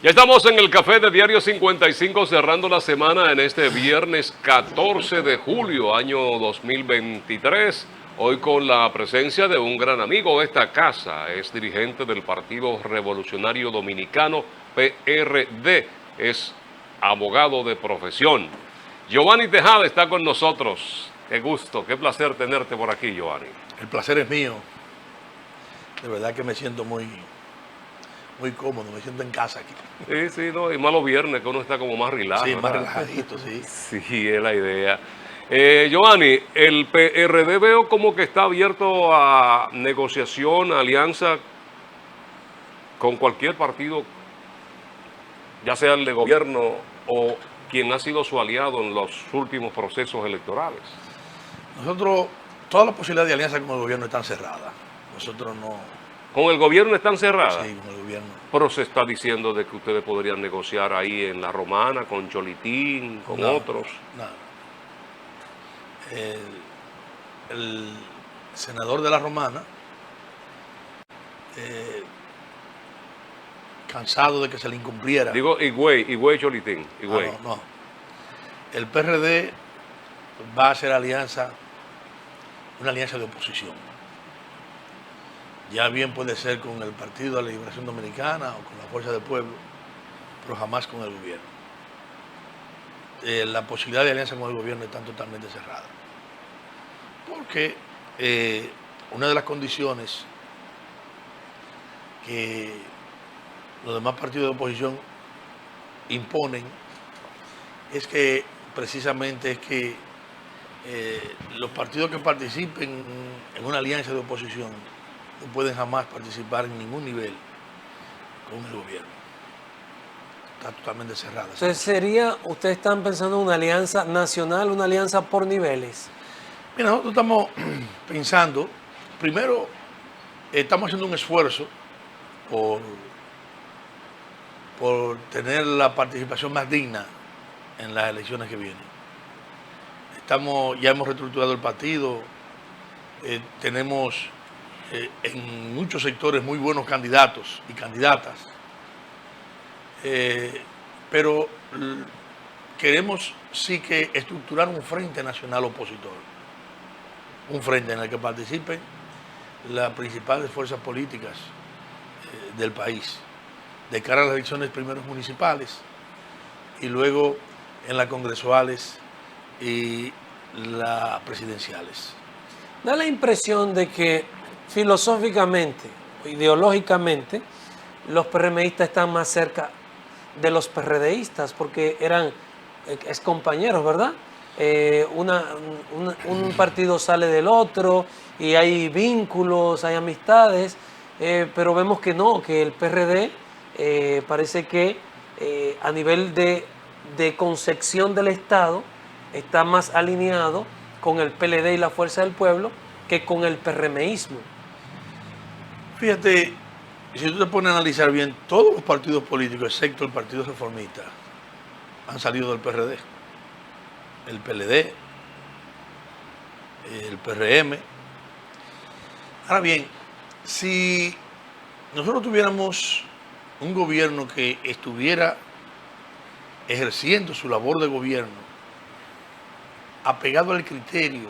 Ya estamos en el café de Diario 55 cerrando la semana en este viernes 14 de julio, año 2023. Hoy con la presencia de un gran amigo de esta casa, es dirigente del Partido Revolucionario Dominicano, PRD, es abogado de profesión. Giovanni Tejada está con nosotros. Qué gusto, qué placer tenerte por aquí, Giovanni. El placer es mío. De verdad que me siento muy cómodo, me siento en casa aquí. Sí, no, y más los viernes que uno está como más relajado. Sí, más relajadito, sí. Sí, es la idea. Giovanni, el PRD veo como que está abierto a negociación, a alianza con cualquier partido, ya sea el de gobierno o quien ha sido su aliado en los últimos procesos electorales. Nosotros, todas las posibilidades de alianza con el gobierno están cerradas. Nosotros no. ¿Con el gobierno están cerradas? Sí, con el gobierno. Pero se está diciendo de que ustedes podrían negociar ahí en La Romana, con Cholitín, con otros. Nada. El senador de La Romana, cansado de que se le incumpliera. Digo, Higüey Cholitín. Higüey. No. El PRD va a hacer una alianza de oposición. Ya bien puede ser con el Partido de la Liberación Dominicana o con la Fuerza del Pueblo, pero jamás con el gobierno. La posibilidad de alianza con el gobierno está totalmente cerrada. Porque una de las condiciones que los demás partidos de oposición imponen es que precisamente los partidos que participen en una alianza de oposición no pueden jamás participar en ningún nivel con el gobierno. Está totalmente cerrada. Entonces ustedes están pensando en una alianza nacional, una alianza por niveles. Mira, nosotros estamos pensando, primero, estamos haciendo un esfuerzo por tener la participación más digna en las elecciones que vienen. Ya hemos reestructurado el partido, tenemos en muchos sectores muy buenos candidatos y candidatas, pero queremos sí que estructurar un frente nacional opositor, un frente en el que participen las principales fuerzas políticas del país, de cara a las elecciones primero municipales y luego en las congresuales y las presidenciales. Da la impresión de que filosóficamente, ideológicamente, los PRMistas están más cerca de los PRDistas porque eran excompañeros, ¿verdad? Un partido sale del otro y hay vínculos, hay amistades, pero vemos que no, que el PRD parece que a nivel de concepción del Estado está más alineado con el PLD y la Fuerza del Pueblo que con el PRMismo. Fíjate, si tú te pones a analizar bien, todos los partidos políticos, excepto el Partido Reformista, han salido del PRD. El PLD, el PRM. Ahora bien, si nosotros tuviéramos un gobierno que estuviera ejerciendo su labor de gobierno apegado al criterio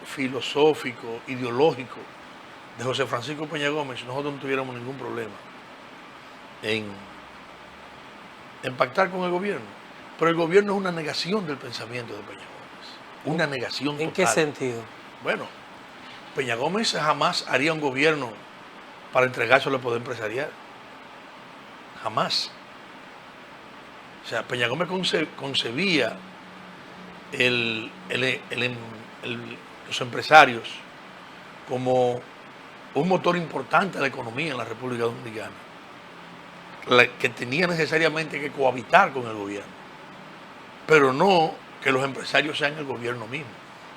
filosófico, ideológico de José Francisco Peña Gómez, nosotros no tuviéramos ningún problema en pactar con el gobierno. Pero el gobierno es una negación del pensamiento de Peña Gómez. Una negación total. ¿En qué sentido? Bueno, Peña Gómez jamás haría un gobierno para entregárselo al poder empresarial. Jamás. O sea, Peña Gómez concebía los empresarios como un motor importante de la economía en la República Dominicana, que tenía necesariamente que cohabitar con el gobierno, pero no que los empresarios sean el gobierno mismo.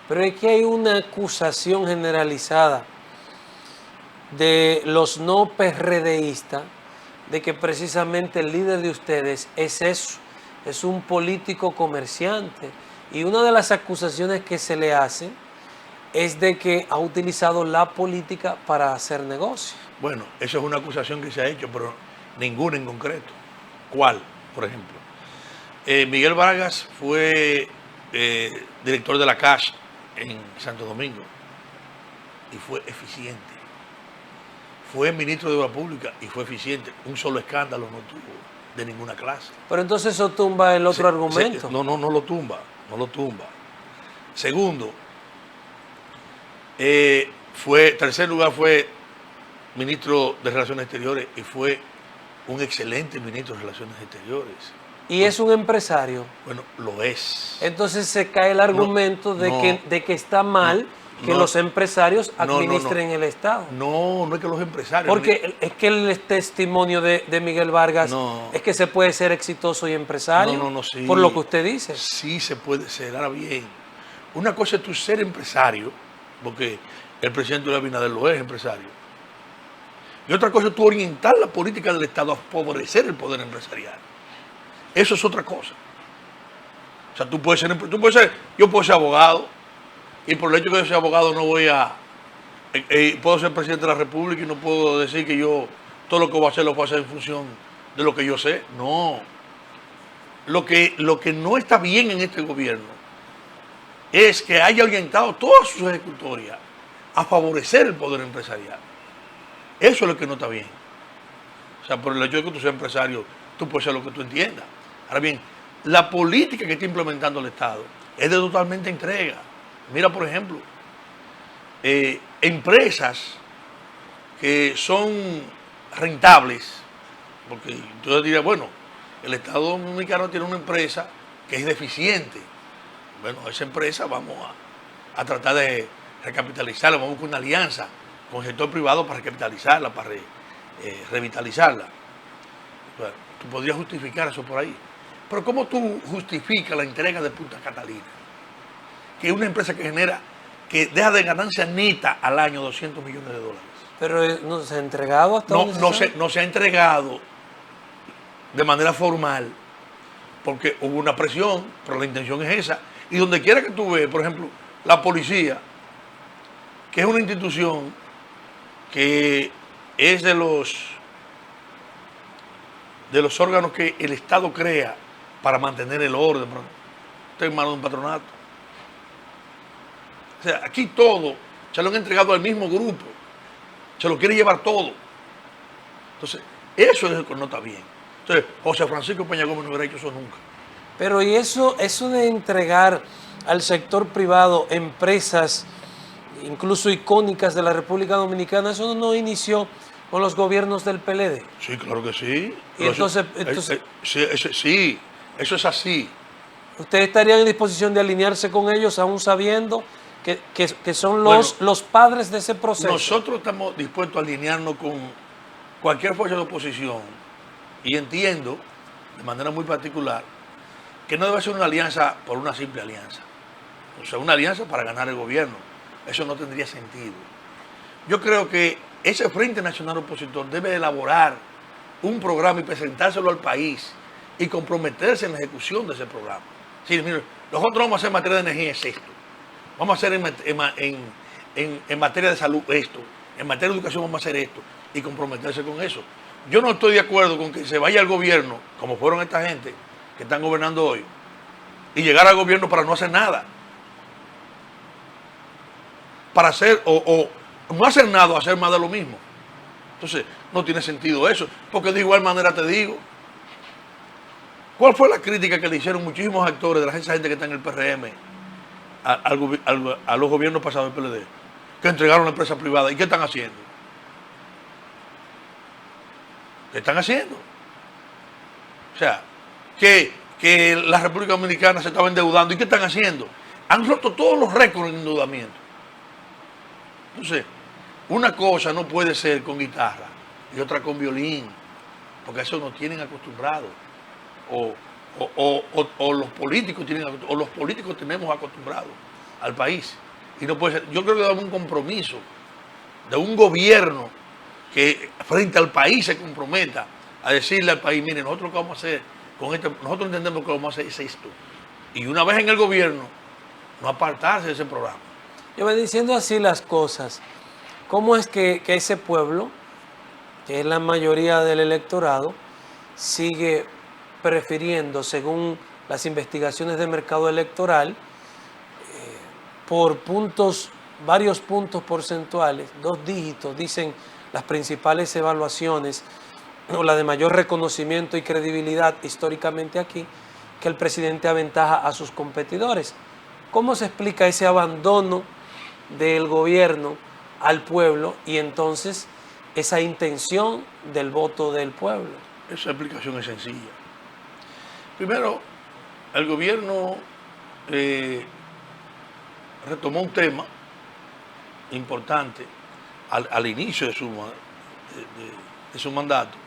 Pero es que hay una acusación generalizada de los no PRDistas de que precisamente el líder de ustedes es eso, es un político comerciante. Y una de las acusaciones que se le hace es de que ha utilizado la política para hacer negocio. Bueno, eso es una acusación que se ha hecho, pero Ninguna en concreto. ¿Cuál, por ejemplo? Miguel Vargas fue director de la CAS en Santo Domingo y fue eficiente. Fue ministro de Obras Públicas y fue eficiente. Un solo escándalo no tuvo de ninguna clase. Pero entonces eso tumba el otro argumento. No lo tumba, no lo tumba. Segundo, tercer lugar fue ministro de Relaciones Exteriores y fue un excelente ministro de Relaciones Exteriores. Y es un empresario. Bueno, lo es. Entonces se cae el argumento de que está mal que los empresarios administren el Estado. No es que los empresarios... Porque es que el testimonio de Miguel Vargas es que se puede ser exitoso y empresario, sí. por lo que usted dice. Sí se puede ser, ahora bien, una cosa es tú ser empresario, porque el presidente Luis Abinader lo es empresario, y otra cosa es tú orientar la política del Estado a favorecer el poder empresarial. Eso es otra cosa. O sea, yo puedo ser abogado, y por el hecho de que yo sea abogado no voy a... puedo ser presidente de la República y no puedo decir que yo todo lo que voy a hacer lo voy a hacer en función de lo que yo sé. No. Lo que no está bien en este gobierno es que haya orientado toda su ejecutoria a favorecer el poder empresarial. Eso es lo que no está bien. O sea, por el hecho de que tú seas empresario, tú puedes hacer lo que tú entiendas. Ahora bien, la política que está implementando el Estado es de totalmente entrega. Mira, por ejemplo, empresas que son rentables, porque yo diría, bueno, el Estado Dominicano tiene una empresa que es deficiente. Bueno, esa empresa vamos a tratar de recapitalizarla, vamos con una alianza con el sector privado para recapitalizarla, para revitalizarla. Bueno, tú podrías justificar eso por ahí. Pero ¿cómo tú justificas la entrega de Punta Catalina? Que es una empresa que deja de ganancia neta al año $200 millones. Pero no se ha entregado hasta no se ha entregado de manera formal porque hubo una presión, pero la intención es esa. Y donde quiera que tú veas, por ejemplo, la policía, que es una institución que es de los órganos que el Estado crea para mantener el orden, está en manos de un patronato. O sea, aquí todo se lo han entregado al mismo grupo, se lo quiere llevar todo. Entonces, eso es lo que no está bien. Entonces, José Francisco Peña Gómez no hubiera hecho eso nunca. Pero y eso de entregar al sector privado empresas, incluso icónicas de la República Dominicana, eso no inició con los gobiernos del PLD. Sí, claro que sí. Y entonces sí, eso es así. ¿Ustedes estarían en disposición de alinearse con ellos aún sabiendo que son los padres de ese proceso? Nosotros estamos dispuestos a alinearnos con cualquier fuerza de oposición y entiendo, de manera muy particular, que no debe ser una alianza por una simple alianza. O sea, una alianza para ganar el gobierno. Eso no tendría sentido. Yo creo que ese Frente Nacional Opositor debe elaborar un programa y presentárselo al país y comprometerse en la ejecución de ese programa. Sí, mire, nosotros vamos a hacer en materia de energía es esto. Vamos a hacer en materia de salud esto. En materia de educación vamos a hacer esto. Y comprometerse con eso. Yo no estoy de acuerdo con que se vaya al gobierno, como fueron esta gente que están gobernando hoy, y llegar al gobierno para no hacer nada. Para hacer, o no hacer nada o hacer más de lo mismo. Entonces, no tiene sentido eso. Porque de igual manera te digo, ¿cuál fue la crítica que le hicieron muchísimos actores de esa gente que está en el PRM a los gobiernos pasados del PLD? Que entregaron la empresa privada. ¿Y qué están haciendo? ¿Qué están haciendo? O sea, que la República Dominicana se estaba endeudando. ¿Y qué están haciendo? Han roto todos los récords de endeudamiento. Entonces, una cosa no puede ser con guitarra y otra con violín, porque eso nos tienen acostumbrados. O los políticos tenemos acostumbrados al país. Y no puede ser. Yo creo que debe haber un compromiso de un gobierno que frente al país se comprometa a decirle al país, mire, nosotros lo que vamos a hacer con esto, nosotros entendemos que lo que vamos a hacer es esto. Y una vez en el gobierno, no apartarse de ese programa. Yo me diciendo así las cosas, ¿cómo es que ese pueblo que es la mayoría del electorado, sigue prefiriendo, según las investigaciones de mercado electoral, por puntos, varios puntos porcentuales, 2 dígitos, dicen las principales evaluaciones, o la de mayor reconocimiento y credibilidad históricamente aquí, que el presidente aventaja a sus competidores. ¿Cómo se explica ese abandono del gobierno al pueblo y entonces esa intención del voto del pueblo? Esa explicación es sencilla. Primero, el gobierno retomó un tema importante al inicio de su mandato,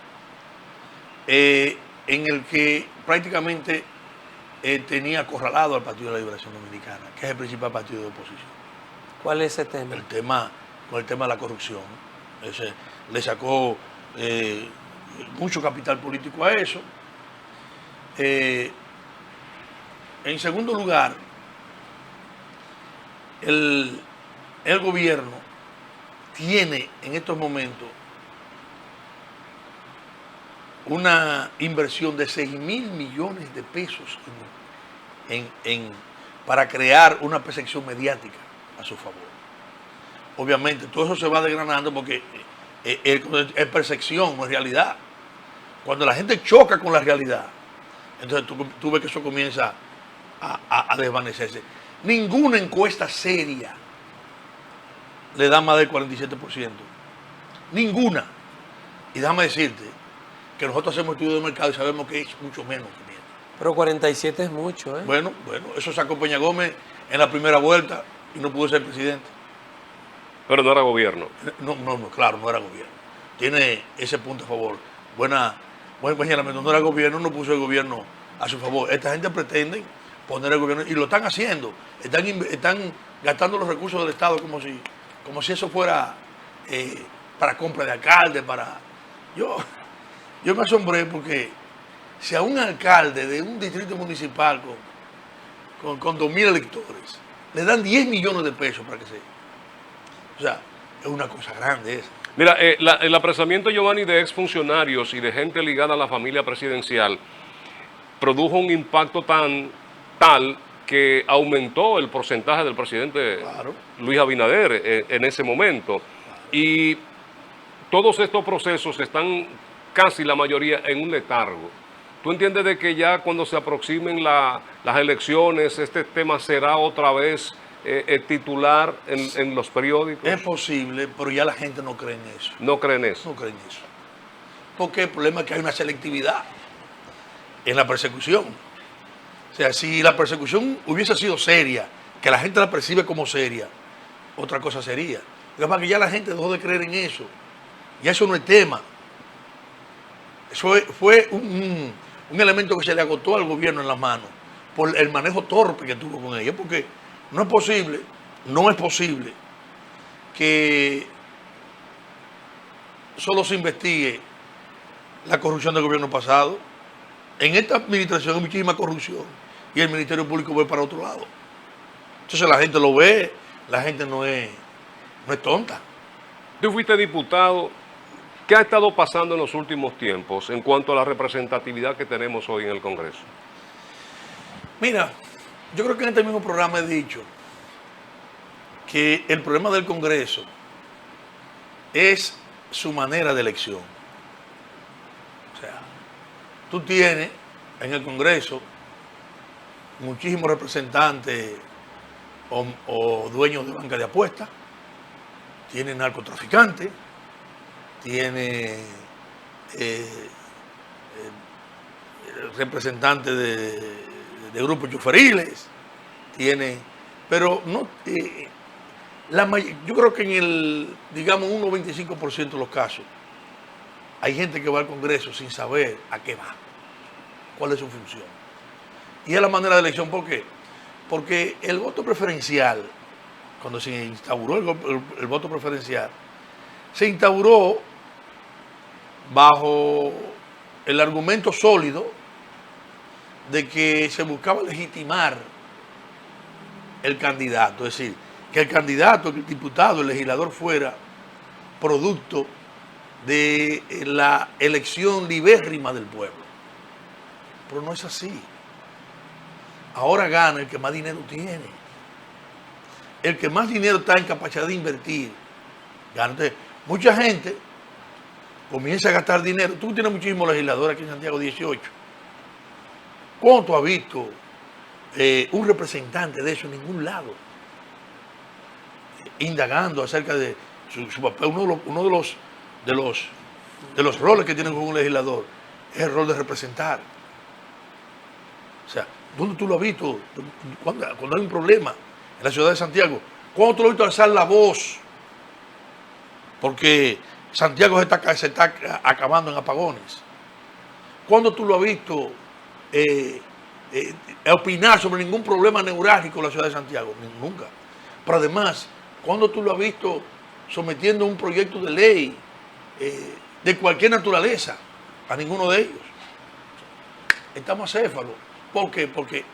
en el que prácticamente tenía acorralado al Partido de la Liberación Dominicana, que es el principal partido de oposición. ¿Cuál es ese tema? Con el tema de la corrupción. Le sacó mucho capital político a eso. En segundo lugar, el gobierno tiene en estos momentos una inversión de 6.000 millones de pesos para crear una percepción mediática a su favor. Obviamente, todo eso se va desgranando porque es percepción, no es realidad. Cuando la gente choca con la realidad, entonces tú ves que eso comienza a desvanecerse. Ninguna encuesta seria le da más del 47%. Ninguna. Y déjame decirte que nosotros hacemos estudios de mercado y sabemos que es mucho menos que menos. Pero 47 es mucho, ¿eh? Bueno, eso sacó Peña Gómez en la primera vuelta y no pudo ser presidente. Pero no era gobierno. No, claro, no era gobierno. Tiene ese punto a favor. Buen señalamiento. No era gobierno, no puso el gobierno a su favor. Esta gente pretende poner el gobierno, y lo están haciendo. Están gastando los recursos del Estado como si eso fuera para compra de alcalde, Yo me asombré porque si a un alcalde de un distrito municipal con 2.000 electores le dan 10 millones de pesos para que se... O sea, es una cosa grande esa. Mira, el apresamiento, Giovanni, de exfuncionarios y de gente ligada a la familia presidencial produjo un impacto tal que aumentó el porcentaje del presidente Luis Abinader en ese momento. Y todos estos procesos están casi la mayoría en un letargo. ¿Tú entiendes de que ya cuando se aproximen las elecciones este tema será otra vez titular en los periódicos? Es posible, pero ya la gente no cree en eso. ¿No creen eso? No creen eso. Porque el problema es que hay una selectividad en la persecución. O sea, si la persecución hubiese sido seria, que la gente la percibe como seria, otra cosa sería. Lo que pasa es que ya la gente dejó de creer en eso. Ya eso no es tema. Eso fue un elemento que se le agotó al gobierno en las manos por el manejo torpe que tuvo con ella. Porque no es posible que solo se investigue la corrupción del gobierno pasado. En esta administración hay muchísima corrupción y el Ministerio Público ve para otro lado. Entonces la gente lo ve, la gente no es tonta. Tú fuiste diputado. ¿Qué ha estado pasando en los últimos tiempos en cuanto a la representatividad que tenemos hoy en el Congreso? Mira, yo creo que en este mismo programa he dicho que el problema del Congreso es su manera de elección. O sea, tú tienes en el Congreso muchísimos representantes o dueños de banca de apuestas, tienes narcotraficantes, tiene representantes de grupos choferiles, pero no, yo creo que en el, digamos, un 95% de los casos, hay gente que va al Congreso sin saber a qué va, cuál es su función. Y es la manera de elección, ¿por qué? Porque el voto preferencial, cuando se instauró el voto preferencial, se instauró bajo el argumento sólido de que se buscaba legitimar el candidato, es decir, que el candidato, el diputado, el legislador fuera producto de la elección libérrima del pueblo. Pero no es así. Ahora gana el que más dinero tiene. El que más dinero está en capacidad de invertir, gana. Entonces, mucha gente comienza a gastar dinero. Tú tienes muchísimos legisladores aquí en Santiago 18. ¿Cuándo tú has visto un representante de eso en ningún lado? Indagando acerca de su papel. Uno de los roles que tiene un legislador es el rol de representar. O sea, ¿dónde tú lo has visto? Cuando hay un problema en la ciudad de Santiago, ¿cuándo tú lo has visto alzar la voz? Porque Santiago se está acabando en apagones. ¿Cuándo tú lo has visto opinar sobre ningún problema neurálgico de la ciudad de Santiago? Nunca. Pero además, ¿cuándo tú lo has visto sometiendo un proyecto de ley de cualquier naturaleza? A ninguno de ellos. Estamos acéfalos. ¿Por qué? Porque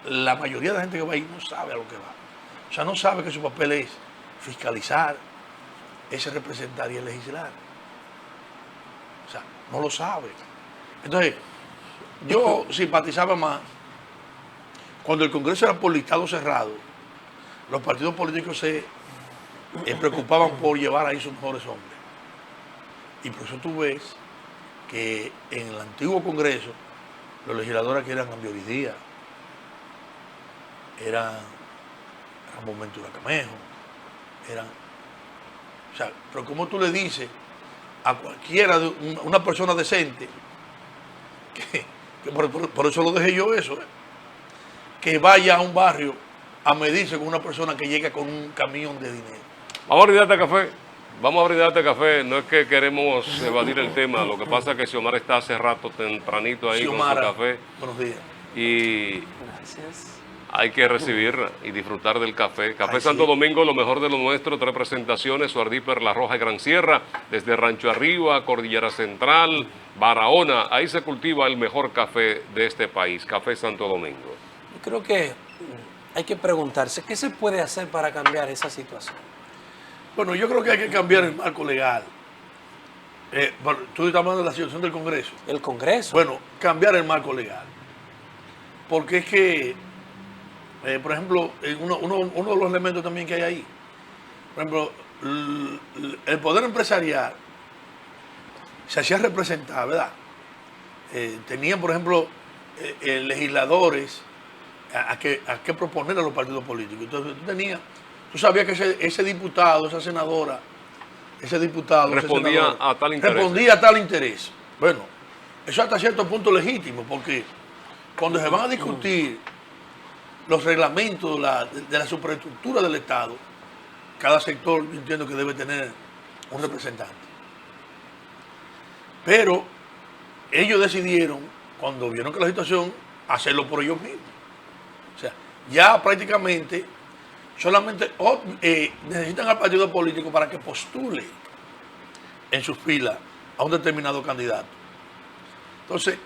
la mayoría de la gente que va ahí no sabe a lo que va. O sea, no sabe que su papel es fiscalizar, es representar y es legislar. O sea, no lo sabe. Entonces, yo simpatizaba más cuando el Congreso era por listado cerrado. Los partidos políticos se preocupaban por llevar ahí sus mejores hombres. Y por eso tú ves que en el antiguo Congreso los legisladores aquí eran Ambioris Díaz, eran Ramón Ventura Camejo, o sea, pero como tú le dices a cualquiera, una persona decente, que por eso lo dejé yo eso, que vaya a un barrio a medirse con una persona que llega con un camión de dinero. Vamos a brindarte café. Vamos a brindarte café. No es que queremos evadir el tema. Lo que pasa es que Xiomara está hace rato tempranito ahí Xiomara, con su café. Buenos días. Y Gracias. hay que recibirla y disfrutar del café. Café Ay, Santo sí. Domingo, lo mejor de lo nuestro. 3 presentaciones: Suardí, Perla Roja y Gran Sierra. Desde Rancho Arriba, Cordillera Central, Barahona. Ahí se cultiva el mejor café de este país. Café Santo Domingo. Yo creo que hay que preguntarse, ¿qué se puede hacer para cambiar esa situación? Bueno, yo creo que hay que cambiar el marco legal. Tú estás hablando de la situación del Congreso. El Congreso. Bueno, cambiar el marco legal. Porque es que, por ejemplo, uno de los elementos también que hay ahí, por ejemplo, el poder empresarial se hacía representar, ¿verdad? Tenían, por ejemplo, legisladores a que proponer a los partidos políticos. Entonces tú sabías que ese diputado, esa senadora, Respondía a tal interés. Respondía a tal interés. Bueno, eso hasta cierto punto legítimo, porque cuando se van a discutir los reglamentos de la superestructura del Estado, cada sector, yo entiendo que debe tener un representante. Pero ellos decidieron, cuando vieron que la situación, hacerlo por ellos mismos. O sea, ya prácticamente solamente necesitan al partido político para que postule en sus filas a un determinado candidato. Entonces,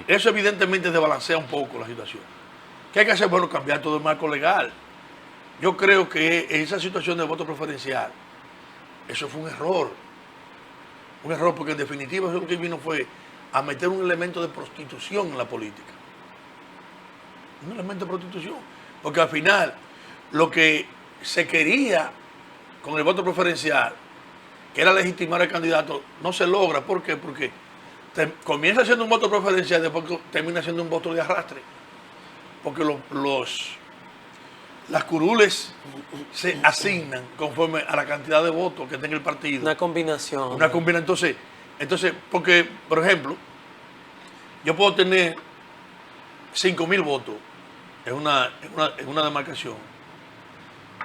eso evidentemente desbalancea un poco la situación. ¿Qué hay que hacer? Bueno, cambiar todo el marco legal. Yo creo que esa situación del voto preferencial, eso fue un error. Un error porque en definitiva eso lo que vino fue a meter un elemento de prostitución en la política. Un elemento de prostitución. Porque al final, lo que se quería con el voto preferencial, que era legitimar al candidato, no se logra. ¿Por qué? Porque comienza siendo un voto preferencial y después termina siendo un voto de arrastre. Porque las curules se asignan conforme a la cantidad de votos que tenga el partido. Una combinación. Una combinación. Entonces, porque, por ejemplo, yo puedo tener 5.000 votos en una demarcación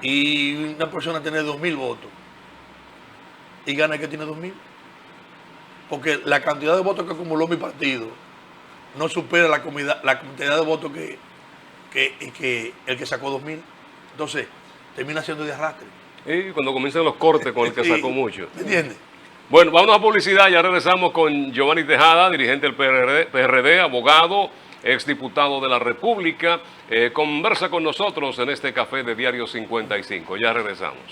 y una persona tener 2.000 votos y gana el que tiene 2.000. Porque la cantidad de votos que acumuló mi partido no supera la cantidad de votos que el que sacó 2.000. Entonces, termina siendo de arrastre. Y cuando comienzan los cortes con el que sacó mucho. ¿Me entiendes? Bueno, vamos a publicidad. Ya regresamos con Giovanni Tejada, dirigente del PRD, abogado, exdiputado de la República. Conversa con nosotros en este café de Diario 55. Ya regresamos.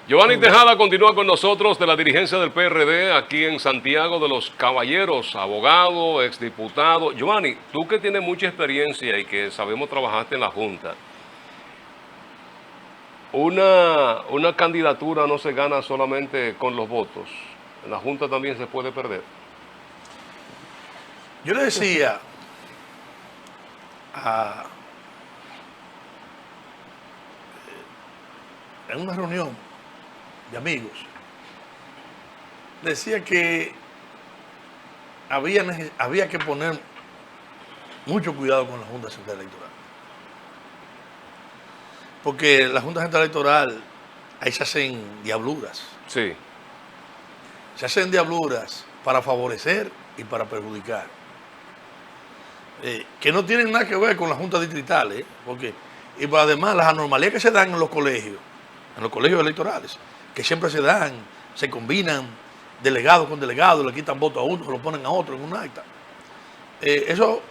Giovanni Tejada continúa con nosotros de la dirigencia del PRD aquí en Santiago de los Caballeros, abogado, exdiputado. Giovanni, tú que tienes mucha experiencia y que sabemos trabajaste en la Junta, una candidatura no se gana solamente con los votos, en la Junta también se puede perder. Yo le decía en una reunión de amigos, decía que había que poner mucho cuidado con la Junta Central Electoral. Porque la Junta Central Electoral, ahí se hacen diabluras. Sí. Se hacen diabluras para favorecer y para perjudicar. Que no tienen nada que ver con la Junta Distrital, porque y además las anormalías que se dan en los colegios electorales, que siempre se dan, se combinan delegados con delegados, le quitan votos a uno, se lo ponen a otro en un acta. Eso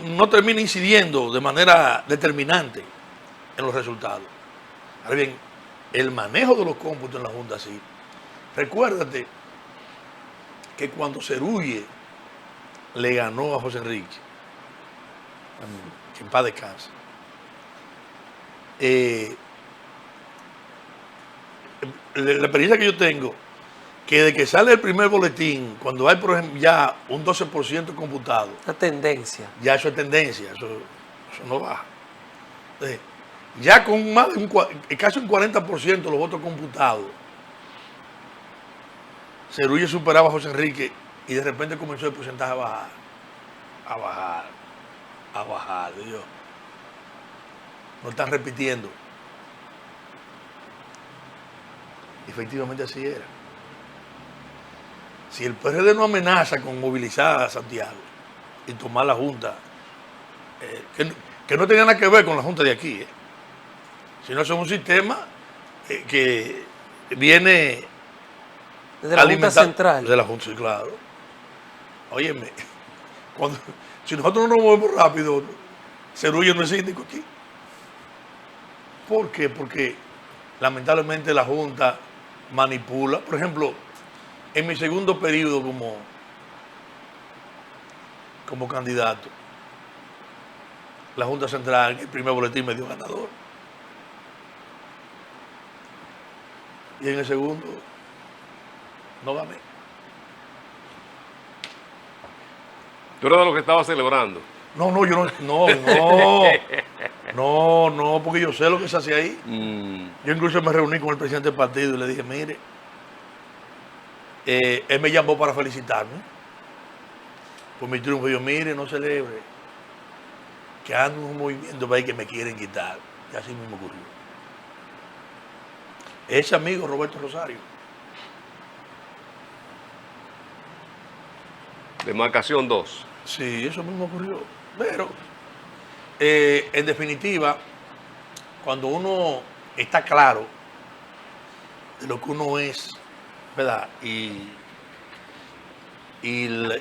no termina incidiendo de manera determinante en los resultados. Ahora bien, el manejo de los cómputos en la Junta, sí. Recuérdate que cuando Cerulle le ganó a José Enrique, que en paz descanse, la experiencia que yo tengo, que de que sale el primer boletín, cuando hay, por ejemplo, ya un 12% computado, Una tendencia. ya eso es tendencia, eso no baja. Entonces, ya con más de casi un 40% de los votos computados, Cerulle superaba a José Enrique y de repente comenzó el porcentaje a bajar, a bajar, a bajar. Dios, no están repitiendo. Efectivamente así era. Si el PRD no amenaza con movilizar a Santiago y tomar la Junta, que no tenía nada que ver con la Junta de aquí, sino es un sistema que viene Desde la Junta Central. de la Junta, sí, claro. Óyeme, si nosotros no nos movemos rápido, Cerulle no es síndico aquí. ¿Por qué? Porque lamentablemente la Junta manipula. Por ejemplo, en mi segundo periodo como candidato, la Junta Central, el primer boletín me dio ganador. Y en el segundo, no gané. Tú eras de los que estaba celebrando. No, yo no, porque yo sé lo que se hace ahí. Yo incluso me reuní con el presidente del partido y le dije, mire, él me llamó para felicitarme por mi triunfo. Yo, mire, no celebre, que ando en un movimiento para ahí que me quieren quitar. Y así mismo ocurrió. Ese amigo Roberto Rosario. Demarcación 2. Sí, eso mismo ocurrió. Pero, en definitiva, cuando uno está claro de lo que uno es, ¿verdad? Y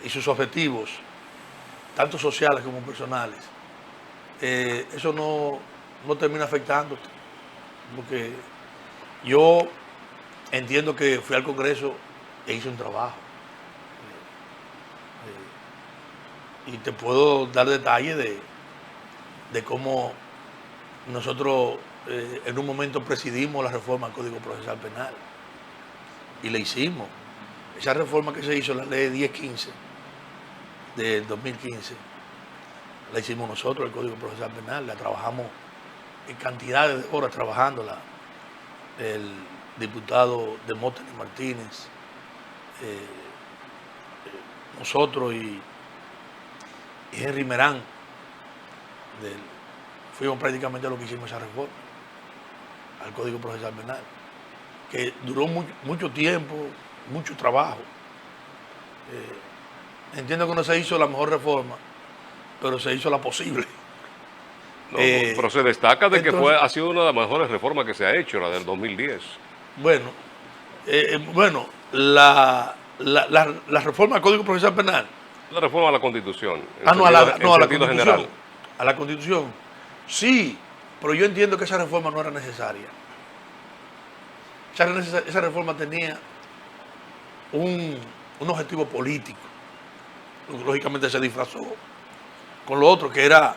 sus objetivos, tanto sociales como personales, eso no termina afectándote. Porque yo entiendo que fui al Congreso e hice un trabajo. Y te puedo dar detalles de cómo nosotros en un momento presidimos la reforma al Código Procesal Penal. Y la hicimos. Esa reforma que se hizo, la ley 1015 del 2015, la hicimos nosotros, el Código Procesal Penal. La trabajamos en cantidades de horas trabajándola. El diputado Demóstenes Martínez, nosotros y Henry Merán, fuimos prácticamente lo que hicimos esa reforma al Código Procesal Penal, que duró mucho tiempo, mucho trabajo. Entiendo que no se hizo la mejor reforma, pero se hizo la posible. No, pero se destaca de que ha sido una de las mejores reformas que se ha hecho, la del 2010. Bueno, la reforma al Código Procesal Penal. La reforma a la Constitución. A la Constitución. General. A la Constitución. Sí, pero yo entiendo que esa reforma no era necesaria. esa reforma tenía un objetivo político. Lógicamente se disfrazó con lo otro, que era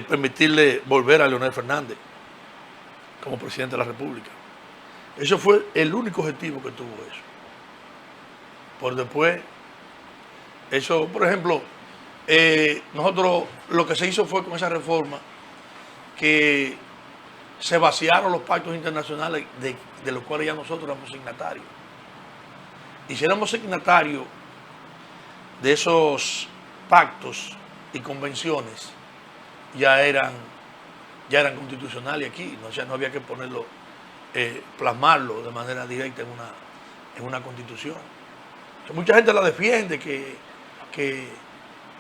permitirle volver a Leonel Fernández como presidente de la República. Eso fue el único objetivo que tuvo eso. Por después, eso, por ejemplo, nosotros lo que se hizo fue con esa reforma que se vaciaron los pactos internacionales de los cuales ya nosotros éramos signatarios. Y si éramos signatarios de esos pactos y convenciones, ya eran constitucionales aquí, ¿no? O sea, no había que ponerlo, plasmarlo de manera directa en una constitución. O sea, mucha gente la defiende, que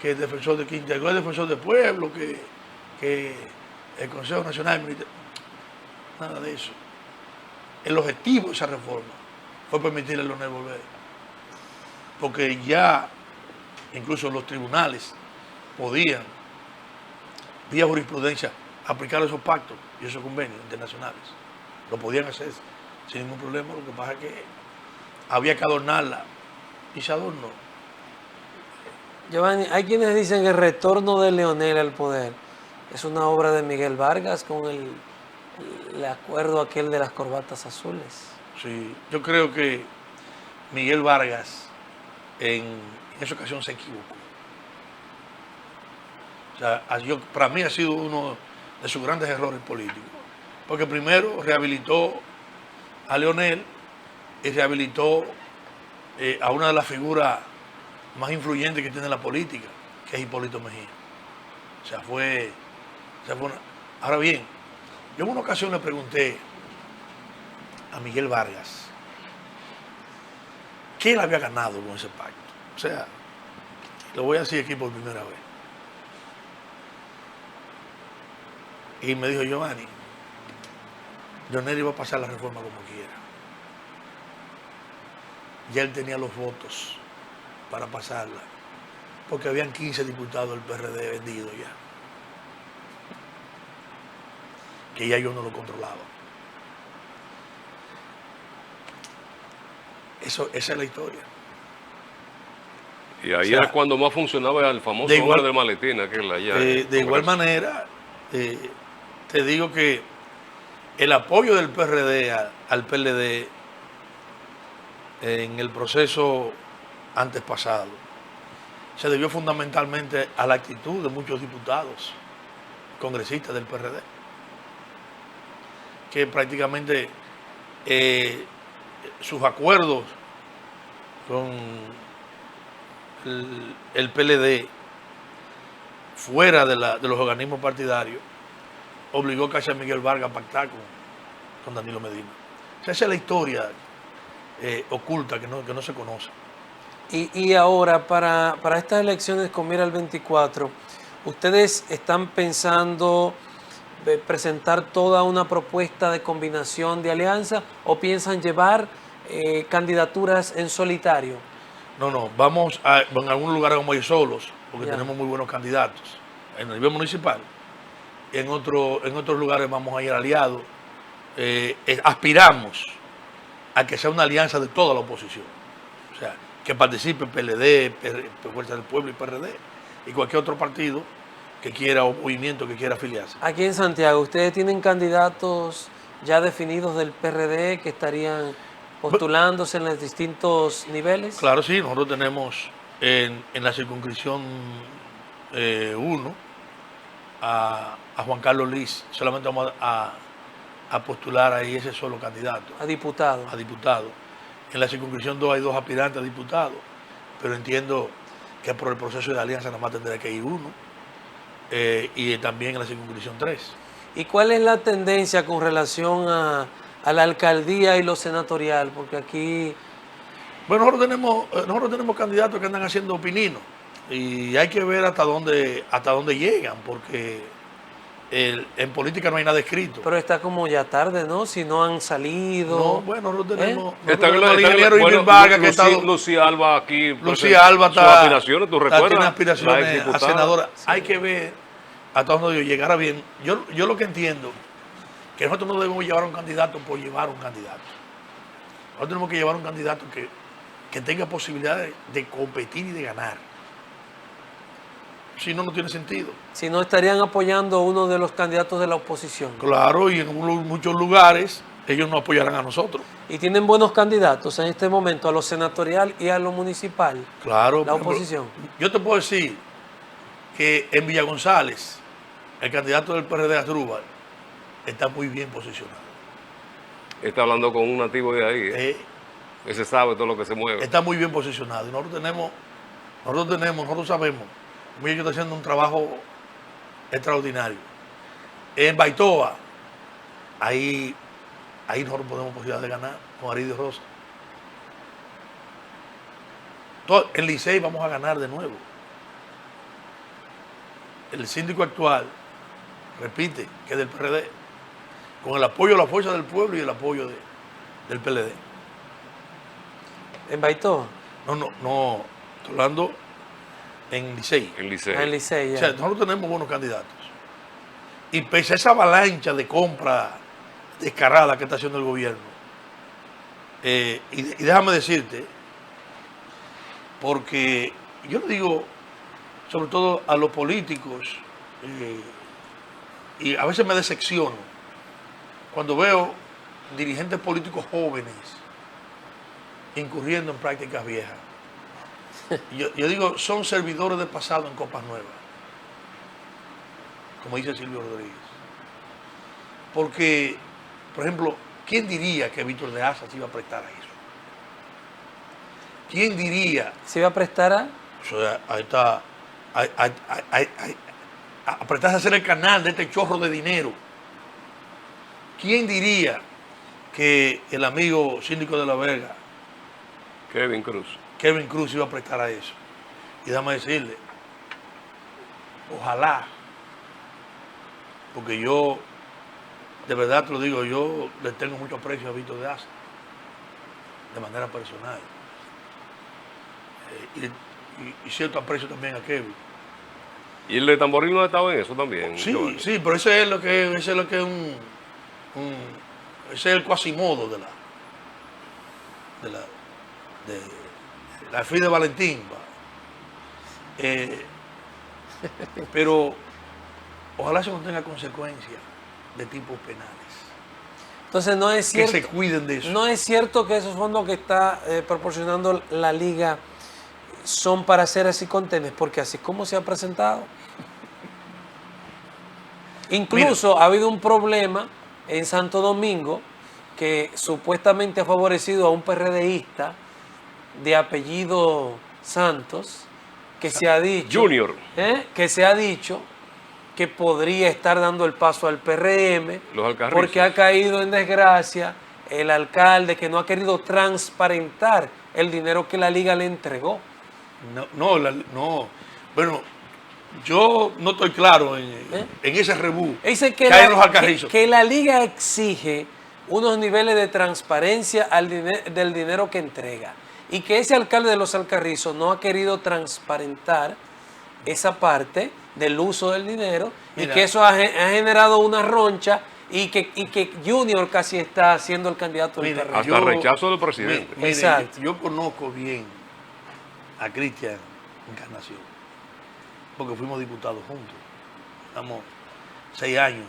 el defensor de Quinta, el defensor del pueblo, que el Consejo Nacional Militar, nada de eso. El objetivo de esa reforma fue permitirle a Leonel volver, porque ya incluso los tribunales podían, vía jurisprudencia, aplicar esos pactos y esos convenios internacionales. Lo podían hacer sin ningún problema. Lo que pasa es que había que adornarla y se adornó. Giovanni, hay quienes dicen que el retorno de Leonel al poder es una obra de Miguel Vargas con el acuerdo aquel de las corbatas azules. Sí, yo creo que Miguel Vargas en esa ocasión se equivocó. O sea, para mí ha sido uno de sus grandes errores políticos. Porque primero rehabilitó a Leonel y rehabilitó a una de las figuras más influyentes que tiene la política, que es Hipólito Mejía. O sea, fue Ahora bien, yo en una ocasión le pregunté a Miguel Vargas qué él había ganado con ese pacto. O sea, lo voy a decir aquí por primera vez. Y me dijo: Giovanni, Leonel iba a pasar la reforma como quiera. Ya él tenía los votos para pasarla, porque habían 15 diputados del PRD vendidos ya, que ya yo no lo controlaba. Esa es la historia. Y ahí era cuando más funcionaba el famoso hombre de maletín, aquel allá. De igual manera, te digo que el apoyo del PRD al PLD en el proceso antes pasado se debió fundamentalmente a la actitud de muchos diputados, congresistas del PRD, que prácticamente sus acuerdos con el PLD fuera de los organismos partidarios obligó casi a Miguel Vargas a pactar con Danilo Medina. O sea, esa es la historia oculta que no se conoce. Y ahora, para estas elecciones con mira al 24, ¿ustedes están pensando presentar toda una propuesta de combinación de alianza o piensan llevar candidaturas en solitario? No, vamos en algún lugar vamos a ir solos, porque tenemos muy buenos candidatos en el nivel municipal. En otros lugares vamos a ir aliados. Aspiramos a que sea una alianza de toda la oposición. O sea, que participe PLD, Fuerza del Pueblo y PRD, y cualquier otro partido que quiera o movimiento que quiera afiliarse. Aquí en Santiago, ¿ustedes tienen candidatos ya definidos del PRD que estarían postulándose en los distintos niveles? Claro, sí, nosotros tenemos en la circunscripción 1 a Juan Carlos Liz. Solamente vamos a postular ahí ese solo candidato. A diputado. A diputado. En la circunscripción 2 hay 2 aspirantes a diputados, pero entiendo que por el proceso de alianza nada más tendrá que ir uno. Y también en la circunscripción 3. ¿Y cuál es la tendencia con relación a la alcaldía y lo senatorial? Porque aquí... Bueno, nosotros tenemos candidatos que andan haciendo pininos y hay que ver hasta dónde llegan, porque en política no hay nada escrito. Pero está como ya tarde, ¿no? Si no han salido... No, bueno, nosotros tenemos... Está el ingeniero bueno, Vargas, que está... Lucía Alba aquí. Lucía Alba sus aspiraciones, ¿tú recuerdas? Tiene aspiraciones a senadora. Sí. Hay que ver hasta dónde llegará bien. Yo lo que entiendo, que nosotros no debemos llevar a un candidato por llevar a un candidato. Nosotros tenemos que llevar un candidato que tenga posibilidades de competir y de ganar. Si no, no tiene sentido. Si no, estarían apoyando a uno de los candidatos de la oposición. Claro, y en muchos lugares ellos no apoyarán a nosotros. Y tienen buenos candidatos en este momento, a lo senatorial y a lo municipal. Claro. La por ejemplo, oposición. yo te puedo decir que en Villa González, el candidato del PRD Asdrúbal está muy bien posicionado. Está hablando con un nativo de ahí. Ese sabe todo lo que se mueve. Está muy bien posicionado. Y nosotros sabemos, ellos están haciendo un trabajo extraordinario. En Baitoa, ahí nosotros podemos posibilidad de ganar con Aridio Rosa. En Licey vamos a ganar de nuevo. El síndico actual repite que es del PRD, con el apoyo de la Fuerza del Pueblo y el apoyo del PLD. ¿En Baitoa? No, estoy hablando en Licey. En Licey. En Licey, ya. O sea, nosotros tenemos buenos candidatos. Y pese a esa avalancha de compra descarada que está haciendo el gobierno, y déjame decirte, porque yo le digo, sobre todo a los políticos, y a veces me decepciono cuando veo dirigentes políticos jóvenes incurriendo en prácticas viejas. Yo digo, son servidores de pasado en copas nuevas, como dice Silvio Rodríguez. Porque, por ejemplo, ¿quién diría que Víctor de Asa se iba a prestar a eso? ¿Quién diría? ¿Se iba a prestar a? O sea, ahí está, a prestarse a hacer el canal de este chorro de dinero. ¿Quién diría que el amigo síndico de La Vega, Kevin Cruz iba a prestar a eso? Y déjame decirle, ojalá, porque yo, de verdad te lo digo, yo le tengo mucho aprecio a Víctor de Asa, de manera personal. Y cierto aprecio también a Kevin. ¿Y el de Tamboril no ha estado en eso también? Sí, Joel? sí, pero ese es lo que es ese es el cuasimodo de la FI de Valentín. Pero ojalá eso no tenga consecuencias de tipos penales. Entonces no es Que cierto. se cuiden de eso. No es cierto que esos fondos que está proporcionando la liga son para hacer así contenes, porque así es como se ha presentado. Incluso ha habido un problema en Santo Domingo que supuestamente ha favorecido a un PRDista de apellido Santos, que se ha dicho Junior. que se ha dicho que podría estar dando el paso al PRM, Los Alcarrizos. porque ha caído en desgracia el alcalde que no ha querido transparentar el dinero que la liga le entregó. No. Bueno, yo no estoy claro en ese rebú Dice que hay en los Alcarrizos. que la liga exige unos niveles de transparencia del dinero que entrega y que ese alcalde de los Alcarrizos no ha querido transparentar esa parte del uso del dinero. Mira, y que eso ha generado una roncha y que Junior casi está siendo el candidato del Mira, PRD. Hasta rechazo del presidente. Mire, Exacto. yo conozco bien a Cristian Encarnación, porque fuimos diputados juntos. Estamos 6 años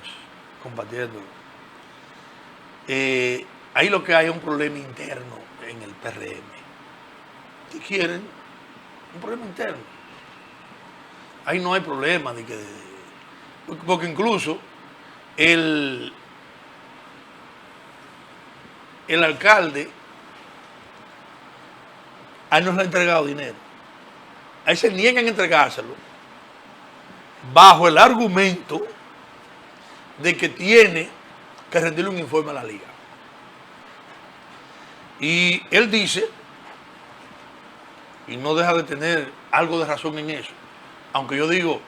compartiendo. Ahí lo que hay es un problema interno en el PRM. ¿Qué quieren? Un problema interno. Ahí no hay problema de que, porque incluso el alcalde a él no le ha entregado dinero. A él se niegan a entregárselo bajo el argumento de que tiene que rendirle un informe a la liga. Y él dice, y no deja de tener algo de razón en eso, aunque yo digo,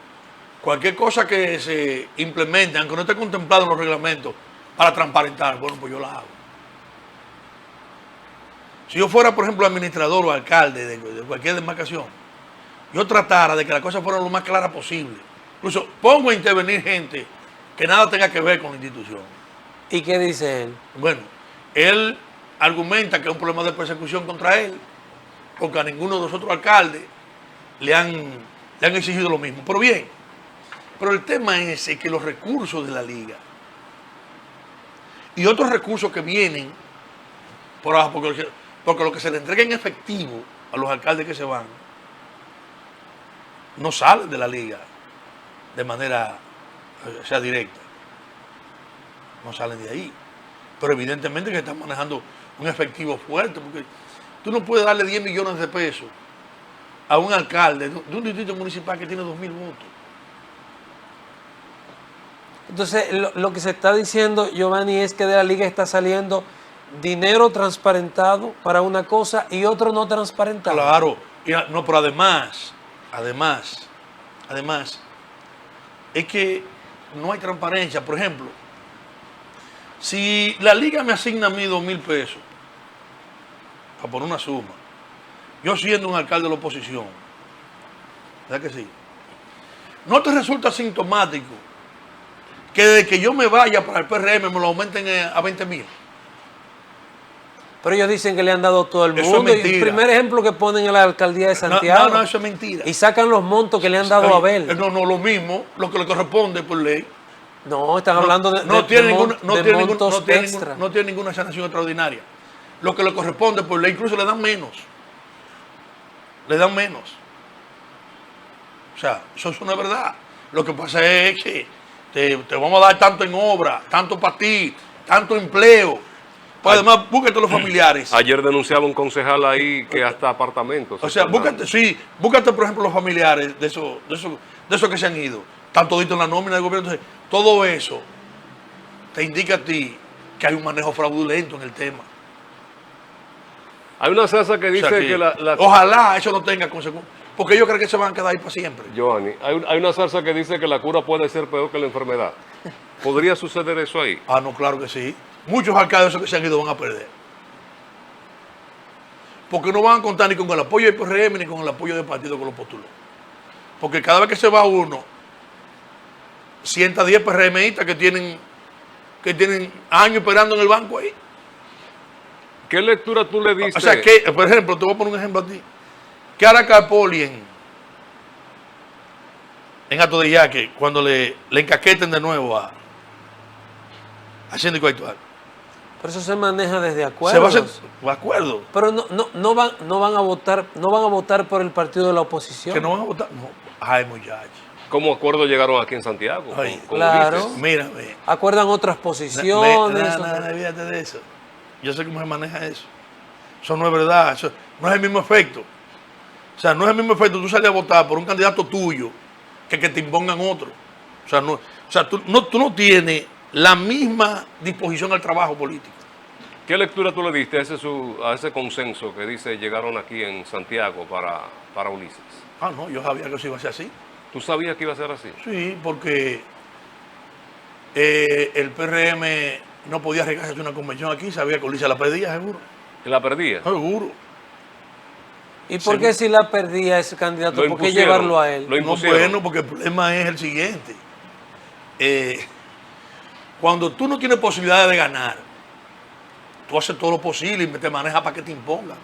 cualquier cosa que se implemente, aunque no esté contemplado en los reglamentos, para transparentar, bueno, pues yo la hago. Si yo fuera, por ejemplo, administrador o alcalde de cualquier demarcación, yo tratara de que las cosas fueran lo más claras posible. Incluso pongo a intervenir gente que nada tenga que ver con la institución. ¿Y qué dice él? Bueno, él argumenta que es un problema de persecución contra él, porque a ninguno de los otros alcaldes le han exigido lo mismo. Pero bien, pero el tema es que los recursos de la liga y otros recursos que vienen por abajo, porque lo que se le entrega en efectivo a los alcaldes que se van, no salen de la liga de manera, o sea, directa. No salen de ahí. Pero evidentemente que están manejando un efectivo fuerte, porque tú no puedes darle 10 millones de pesos a un alcalde de un distrito municipal que tiene 2.000 votos. Entonces, lo que se está diciendo, Giovanni, es que de la liga está saliendo dinero transparentado para una cosa y otro no transparentado. Claro, no, pero además, es que no hay transparencia. Por ejemplo, si la liga me asigna a mí 2.000 pesos, para poner una suma, yo siendo un alcalde de la oposición, ¿verdad que sí? ¿No te resulta sintomático que desde que yo me vaya para el PRM me lo aumenten a 20.000? Pero ellos dicen que le han dado todo el Eso mundo. es Y el mentira. primer ejemplo que ponen en la alcaldía de Santiago. No, eso es mentira. Y sacan los montos que le han dado a Abel. No, lo mismo, lo que le corresponde por ley. No, están hablando de montos extra. No tiene ninguna sanación extraordinaria. Lo que le corresponde por ley, incluso le dan menos. Le dan menos. O sea, eso no es verdad. Lo que pasa es que te vamos a dar tanto en obra, tanto para ti, tanto empleo. Pues además, búscate los familiares. Ayer denunciaba un concejal ahí que hasta apartamentos. O sea, búscate, por ejemplo, los familiares de esos que se han ido. Están toditos en la nómina del gobierno. Entonces, todo eso te indica a ti que hay un manejo fraudulento en el tema. Hay una salsa que dice O sea, que ojalá eso no tenga consecuencias. Porque ellos creen que se van a quedar ahí para siempre. Giovanni, hay una salsa que dice que la cura puede ser peor que la enfermedad. ¿Podría suceder eso ahí? Ah, no, claro que sí. Muchos alcaldes esos que se han ido van a perder. Porque no van a contar ni con el apoyo del PRM ni con el apoyo del partido que lo postuló. Porque cada vez que se va uno, 110 PRMistas que tienen años esperando en el banco ahí. ¿Qué lectura tú le diste? O sea, que, por ejemplo, te voy a poner un ejemplo a ti. ¿Qué hará Carpoli en Hato de Yaque cuando le encaqueten de nuevo a Síndico actual? Pero eso se maneja desde Se acuerdos. va a hacer acuerdo. Pero no van a votar por el partido de la oposición. Que no van a votar. No. Ay, muchachos. ¿Cómo acuerdo llegaron aquí en Santiago? Ay, con claro. Ulises? Mírame. Acuerdan otras posiciones. Olvídate de eso. Yo sé cómo se maneja eso. Eso no es verdad. Eso no es el mismo efecto. O sea, no es el mismo efecto tú sales a votar por un candidato tuyo que te impongan otro. O sea, tú no tienes la misma disposición al trabajo político. ¿Qué lectura tú le diste a ese consenso que dice llegaron aquí en Santiago para Ulises? Ah, no, yo sabía que eso iba a ser así. ¿Tú sabías que iba a ser así? Sí, porque el PRM no podía arriesgarse a hacer una convención aquí, sabía que Ulises la perdía, seguro. ¿Que la perdía? Seguro. ¿Y por qué si la perdía ese candidato? Lo ¿Por qué impusieron, llevarlo a él? lo No, impusieron. bueno, porque el problema es el siguiente. Cuando tú no tienes posibilidades de ganar, tú haces todo lo posible y te manejas para que te impongan.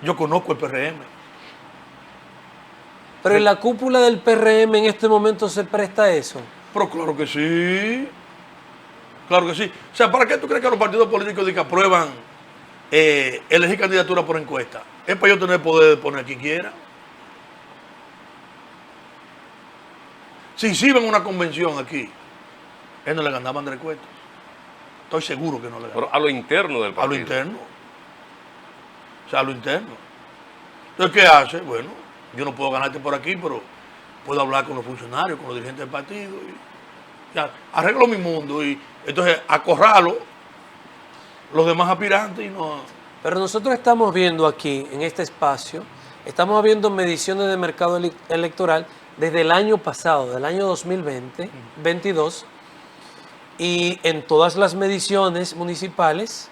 Yo conozco el PRM. Pero en la cúpula del PRM en este momento se presta a eso. Pero claro que sí. Claro que sí. O sea, ¿para qué tú crees que los partidos políticos que aprueban elegir candidatura por encuesta? Es para yo tener poder de poner a quien quiera. Si hicieron una convención aquí, él no le ganaba a Andrés Cueto. Estoy seguro que no le ganaba. Pero a lo interno del A partido. lo interno. O sea, a lo interno. Entonces, ¿qué hace? Bueno, yo no puedo ganarte por aquí, pero puedo hablar con los funcionarios, con los dirigentes del partido. Y ya, arreglo mi mundo y entonces acorralo los demás aspirantes y no... Pero nosotros estamos viendo aquí, en este espacio, estamos viendo mediciones de mercado electoral desde el año pasado, del año 2020, 22, y en todas las mediciones municipales,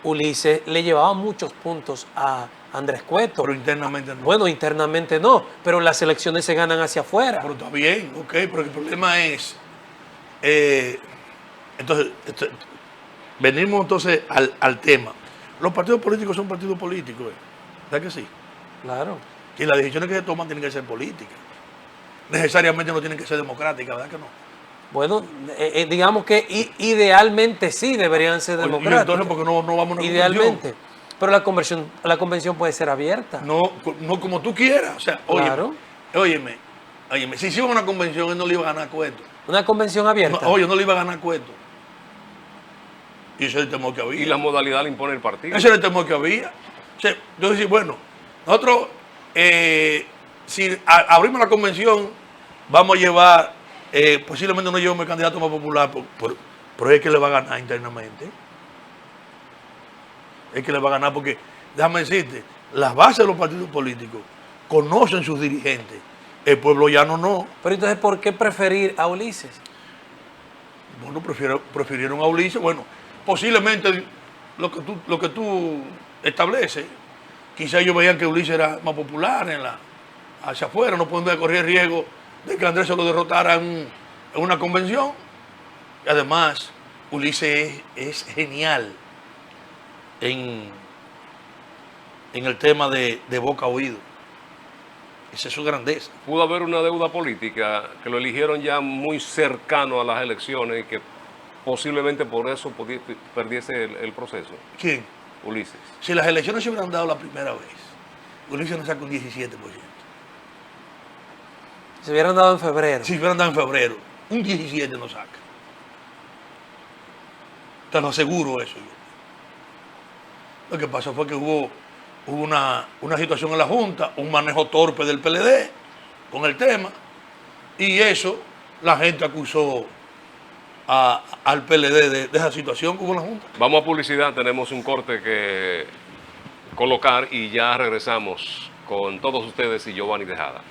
Ulises le llevaba muchos puntos a Andrés Cueto. Pero internamente no. Bueno, internamente no, pero las elecciones se ganan hacia afuera. Pero está bien, ok, pero el problema es... entonces, venimos entonces al tema. Los partidos políticos son partidos políticos, ¿verdad que sí? Claro. Y las decisiones que se toman tienen que ser políticas. Necesariamente no tienen que ser democráticas, ¿verdad que no? Bueno, digamos que idealmente sí deberían ser Y democráticas. entonces, ¿por qué no vamos a una Idealmente. Pero la convención puede ser abierta. convención? No como tú quieras. O sea, Claro. óyeme, si hicieron una convención, él no le iba a ganar cueto. Una convención abierta. No le iba a ganar cueto. Y ese es el temor que había. Y la modalidad la impone el partido. Ese era el temor que había. O sea, yo decía, bueno, nosotros, si abrimos la convención, vamos a llevar, posiblemente no llevemos el candidato más popular, pero es que le va a ganar internamente. Es que le va a ganar porque, déjame decirte, las bases de los partidos políticos conocen sus dirigentes. El pueblo llano no. Pero entonces, ¿por qué preferir a Ulises? Bueno, prefirieron a Ulises. Bueno, posiblemente lo que tú estableces, quizá ellos veían que Ulises era más popular hacia afuera, no pueden correr riesgo de que Andrés se lo derrotara en una convención. Y además, Ulises es genial en el tema de boca a oído. Esa es su grandeza. Pudo haber una deuda política que lo eligieron ya muy cercano a las elecciones y que posiblemente por eso perdiese el proceso. ¿Quién? Ulises. Si las elecciones se hubieran dado la primera vez, Ulises nos saca un 17%. Se hubieran dado en febrero. Si hubieran dado en febrero, un 17% nos saca. Te lo aseguro eso yo. Lo que pasó fue que hubo una situación en la Junta, un manejo torpe del PLD con el tema, y eso la gente acusó al PLD de esa situación que hubo en la Junta. Vamos a publicidad, tenemos un corte que colocar y ya regresamos con todos ustedes y Giovanni Tejada.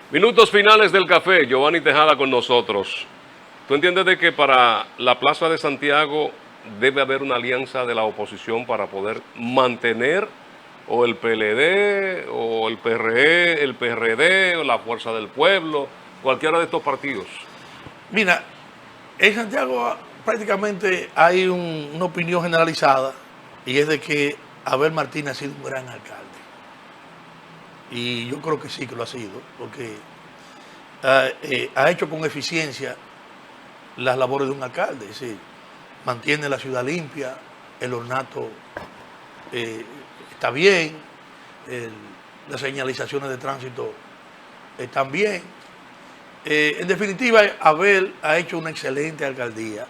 Minutos finales del café, Giovanni Tejada con nosotros. ¿Tú entiendes de que para la Plaza de Santiago debe haber una alianza de la oposición para poder mantener o el PLD o el PRD o la Fuerza del Pueblo, cualquiera de estos partidos? Mira, en Santiago prácticamente hay una opinión generalizada y es de que Abel Martínez ha sido un gran alcalde. Y yo creo que sí que lo ha sido, porque ha hecho con eficiencia las labores de un alcalde. Es decir, mantiene la ciudad limpia, el ornato está bien, las señalizaciones de tránsito están bien. En definitiva, Abel ha hecho una excelente alcaldía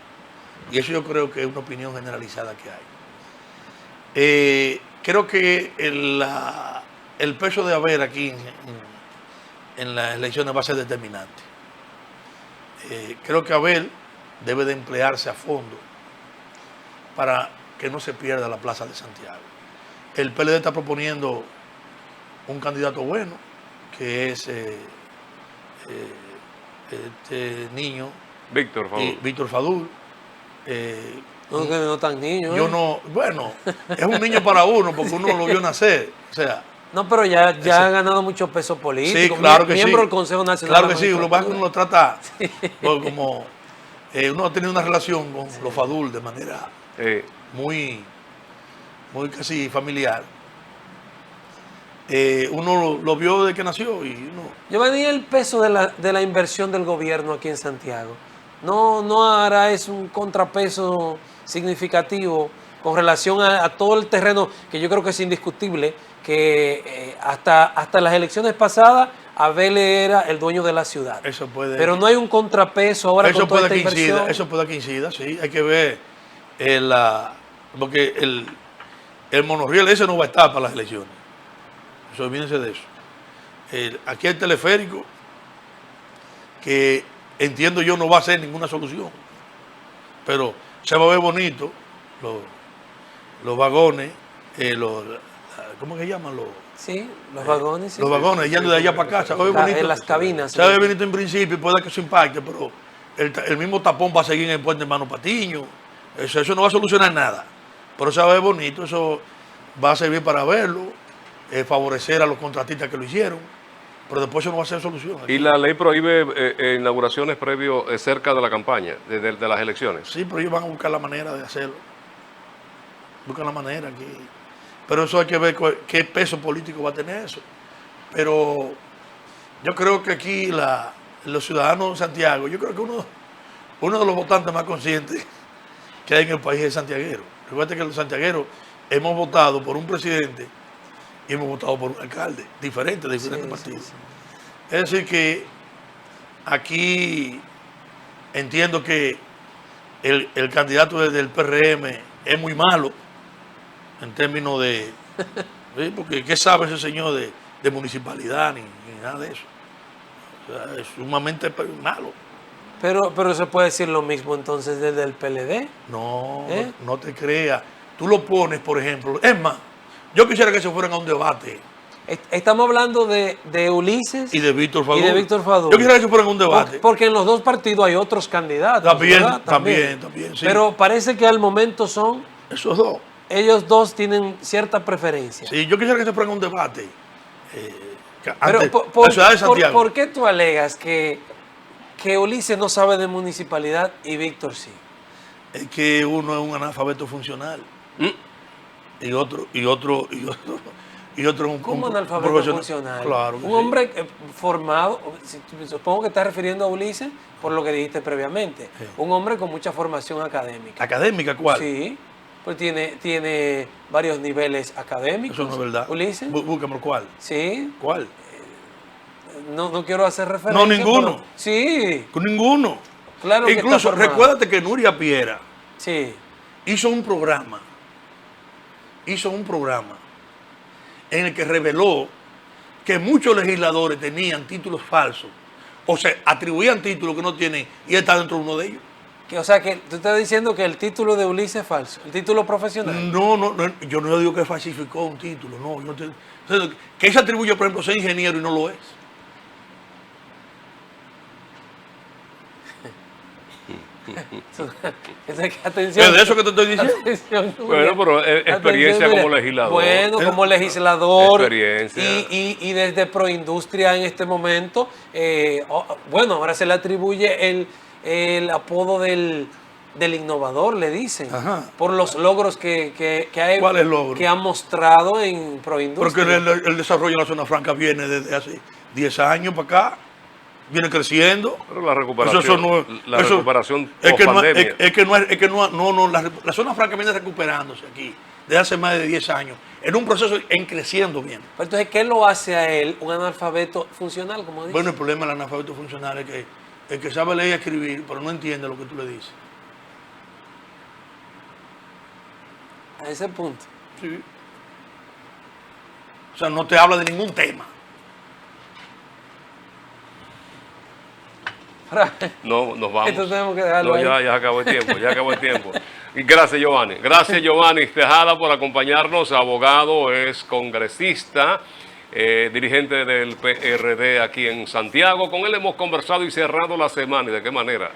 y eso yo creo que es una opinión generalizada que hay. Creo que el peso de Abel aquí en las elecciones va a ser determinante. Creo que Abel debe de emplearse a fondo para que no se pierda la Plaza de Santiago. El PLD está proponiendo un candidato bueno, que es este niño, Víctor Fadul. Víctor Fadul. No, que no tan niño. Yo no, bueno, es un niño para uno, porque uno lo vio nacer. O sea, No, pero ya ha ganado mucho peso político. sí, claro que miembro sí. del Consejo Nacional. Claro que sí, lo que pasa es que uno lo trata Sí. como uno ha tenido una relación con los Fadul de manera muy casi familiar. Uno lo vio desde que nació y uno... Yo venía el peso de la inversión del gobierno aquí en Santiago. No hará es un contrapeso significativo con relación a todo el terreno, que yo creo que es indiscutible, que hasta las elecciones pasadas Abel era el dueño de la ciudad. Eso puede... Pero no hay un contrapeso ahora eso con toda puede esta que incida, inversión. eso puede que incida, sí. Hay que ver porque el monorriel ese no va a estar para las elecciones. Eso, olvídense de eso. Aquí hay el teleférico, que entiendo yo no va a ser ninguna solución, pero se va a ver bonito, los vagones, ¿cómo que llaman? Sí, los vagones. Sí, Los vagones, yendo de allá para acá, se va a ver bonito. En las cabinas. Se va a ver bonito en principio, puede que eso impacte, pero el mismo tapón va a seguir en el puente Hermano Patiño. Eso no va a solucionar nada, pero se va a ver bonito, eso va a servir para verlo, favorecer a los contratistas que lo hicieron, pero después eso no va a ser solución. ¿Y la ley prohíbe inauguraciones previo cerca de la campaña, de las elecciones? Sí, pero ellos van a buscar la manera de hacerlo. Buscan la manera aquí. Pero eso hay que ver qué peso político va a tener eso. Pero yo creo que aquí los ciudadanos de Santiago, yo creo que uno de los votantes más conscientes que hay en el país es santiaguero. Recuerda que los santiagueros hemos votado por un presidente y hemos votado por un alcalde, de diferentes partidos. Sí. Es decir que aquí entiendo que el candidato del PRM es muy malo en términos de... ¿sí? Porque ¿qué sabe ese señor de municipalidad ni nada de eso? O sea, es sumamente malo. Pero se puede decir lo mismo entonces desde el PLD. No te creas. Tú lo pones, por ejemplo. Es más, yo quisiera que se fueran a un debate. Estamos hablando de Ulises Y de Víctor Fadul. Fadul. Yo quisiera que se fueran a un debate. Porque en los dos partidos hay otros candidatos. También, ¿verdad? también, sí. Pero parece que al momento Esos dos. ellos dos tienen cierta preferencia. Sí, yo quisiera que se fueran a un debate. Pero Ante la ciudad de Santiago. ¿por qué tú alegas que Ulises no sabe de municipalidad y Víctor sí? Es que uno es un analfabeto funcional. Y otro es un ¿Cómo analfabeto profesional. funcional? Claro que un sí. hombre formado, supongo que estás refiriendo a Ulises por lo que dijiste previamente. Sí. Un hombre con mucha formación académica. ¿Académica cuál? Sí, pues tiene varios niveles académicos. Eso no es verdad. Ulises. Búscame cuál. Sí, ¿Cuál? no quiero hacer referencia. No, ninguno. pero sí, Con ninguno. claro que está Incluso, formado. recuérdate que Nuria Piera Sí, hizo un programa en el que reveló que muchos legisladores tenían títulos falsos o se atribuían títulos que no tienen y él está dentro de uno de ellos. o sea que tú estás diciendo que el título de Ulises es falso, el título profesional. No, yo no digo que falsificó un título, no. O sea, que él se atribuye, por ejemplo, ser ingeniero y no lo es. Atención. ¿Es de eso que te estoy diciendo? Atención, Bueno, pero experiencia Atención, como legislador. Bueno, como legislador. Experiencia. Y desde Proindustria en este momento, bueno, ahora se le atribuye el apodo del innovador, le dicen, Ajá. por los logros que ¿Cuál es el logro? que ha mostrado en Proindustria. Porque el desarrollo de la zona franca viene desde hace 10 años para acá, viene creciendo. Pero la recuperación, Eso no- la eso- recuperación es que no, post-pandemia. es que no, la zona franca viene recuperándose aquí desde hace más de 10 años, en un proceso en creciendo bien. Pero entonces, ¿qué lo hace a él un analfabeto funcional, como dice? Bueno, el problema del analfabeto funcional es que el que sabe leer y escribir, pero no entiende lo que tú le dices. A ese punto. Sí. O sea, no te habla de ningún tema. No, nos vamos. Esto tenemos que dejarlo No, ahí. ya acabó el tiempo, ya acabó el tiempo. Y gracias, Giovanni. Gracias, Giovanni Tejada, por acompañarnos. Abogado, es congresista, dirigente del PRD aquí en Santiago. Con él hemos conversado y cerrado la semana. ¿Y de qué manera?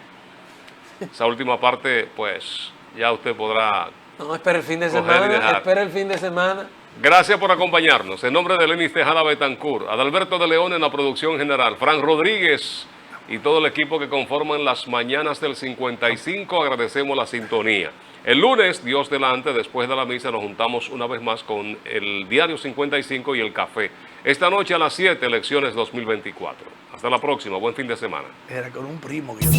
Esa última parte, pues, ya usted podrá... No, espera el fin de Coger y semana, dejar. espera el fin de semana. Gracias por acompañarnos. En nombre de Lenis Tejada Betancourt, Adalberto de León en la producción general, Fran Rodríguez y todo el equipo que conforman las mañanas del 55, agradecemos la sintonía. El lunes, Dios delante, después de la misa, nos juntamos una vez más con el Diario 55 y el Café. Esta noche a las 7, elecciones 2024. Hasta la próxima, buen fin de semana. Era con un primo que yo